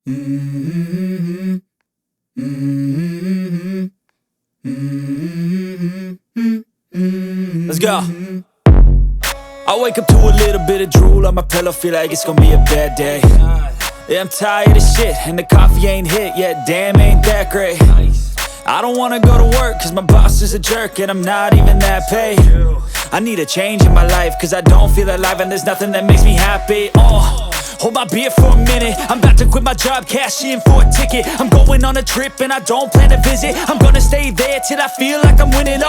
Let's go. I wake up to a little bit of drool on my pillow, feel like it's gonna be a bad day. Yeah, I'm tired of shit, and the coffee ain't hit yet, damn ain't that great. I don't wanna go to work, cause my boss is a jerk, and I'm not even that paid. I need a change in my life, cause I don't feel alive, and there's nothing that makes me happy. Hold my beer for a minute, I'm about to quit my job, cash in for a ticket. I'm going on a trip and I don't plan to visit. I'm gonna stay there till I feel like I'm winning,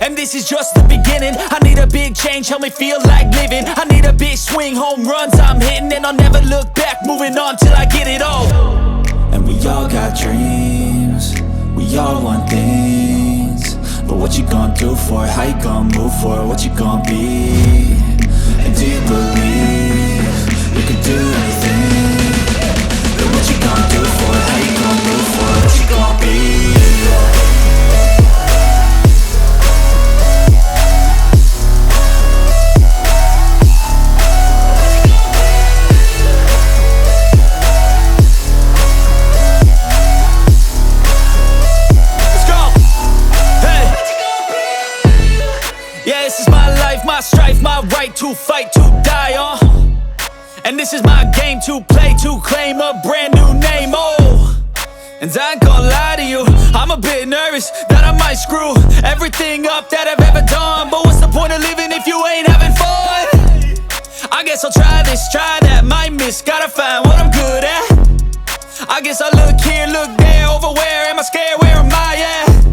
and this is just the beginning. I need a big change, help me feel like living. I need a big swing, home runs I'm hitting, and I'll never look back, moving on till I get it all. And we all got dreams, we all want things, but what you gonna do for it? How you gonna move for it? What you gonna be? And do you believe you can do anything? But what you gonna do for it? How you gonna move for it? What you gonna be? My strife, my right to fight, to die on. And this is my game to play, to claim a brand new name, And I ain't gonna lie to you, I'm a bit nervous that I might screw everything up that I've ever done. But what's the point of living if you ain't having fun? I guess I'll try this, try that, might miss, gotta find what I'm good at. I guess I look here, look there, over where am I scared, where am I at?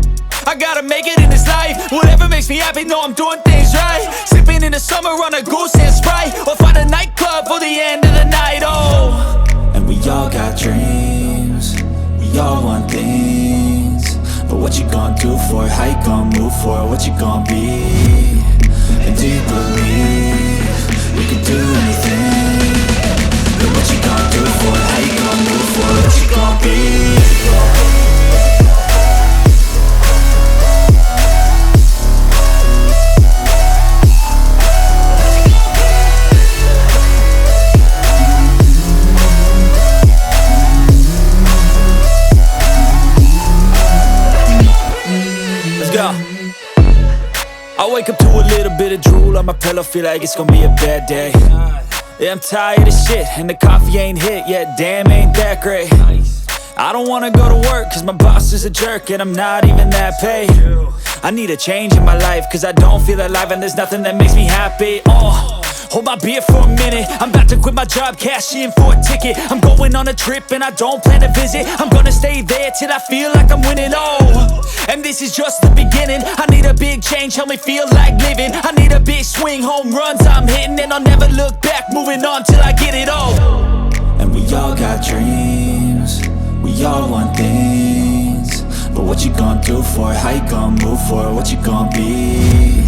I gotta make it in this life, whatever makes me happy, know I'm doing things right. Sipping in the summer on a goose and Sprite, or find a nightclub for the end of the night, And we all got dreams, we all want things, but what you gonna do for it? How you gonna move for it? What you gonna be? And do you believe you can do anything? But what you gonna do for it? How you gonna move for it? What you gonna be? I wake up to a little bit of drool on my pillow, feel like it's gonna be a bad day. Yeah, I'm tired of shit, and the coffee ain't hit yet, damn ain't that great. I don't wanna go to work, cause my boss is a jerk, and I'm not even that paid. I need a change in my life, cause I don't feel alive, and there's nothing that makes me happy. Hold my beer for a minute, I'm about to quit my job, cash in for a ticket. I'm going on a trip and I don't plan to visit. I'm gonna stay there till I feel like I'm winning, and this is just the beginning. I need a big change, help me feel like living. I need a big swing, home runs I'm hitting, and I'll never look back, moving on till I get it all. And we all got dreams, we all want things, but what you gonna do for it? How you gonna move for it? What you gonna be?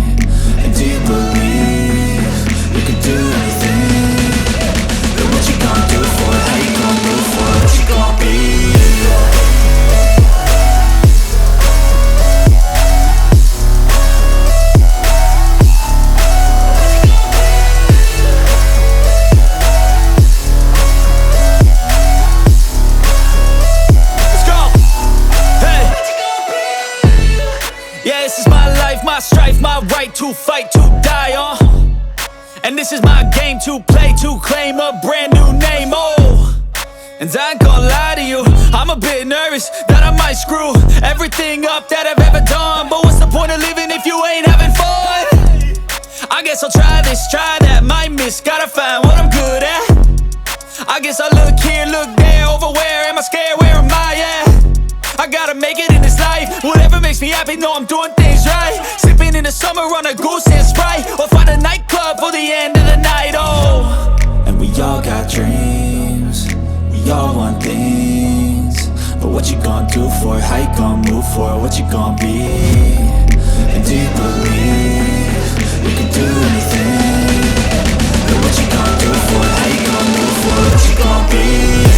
And do you believe you can do anything? But what you gonna do for it? How you gonna move for it? What you gonna be? My strife, my right to fight, to die on. And this is my game to play, to claim a brand new name, And I ain't gonna lie to you, I'm a bit nervous that I might screw everything up that I've ever done. But what's the point of living if you ain't having fun? I guess I'll try this, try that, might miss, gotta find what I'm good at. I guess I look here, look there, over where am I scared, where am I at? I gotta make it in this life, whatever makes me happy, know I'm doing things right. Sipping in the summer on a goose and Sprite, or find a nightclub for the end of the night, And we all got dreams, we all want things, but what you gonna do for it? How you gonna move for it? What you gonna be? And do you believe you can do anything? But what you gonna do for it? How you gonna move for it? What you gonna be?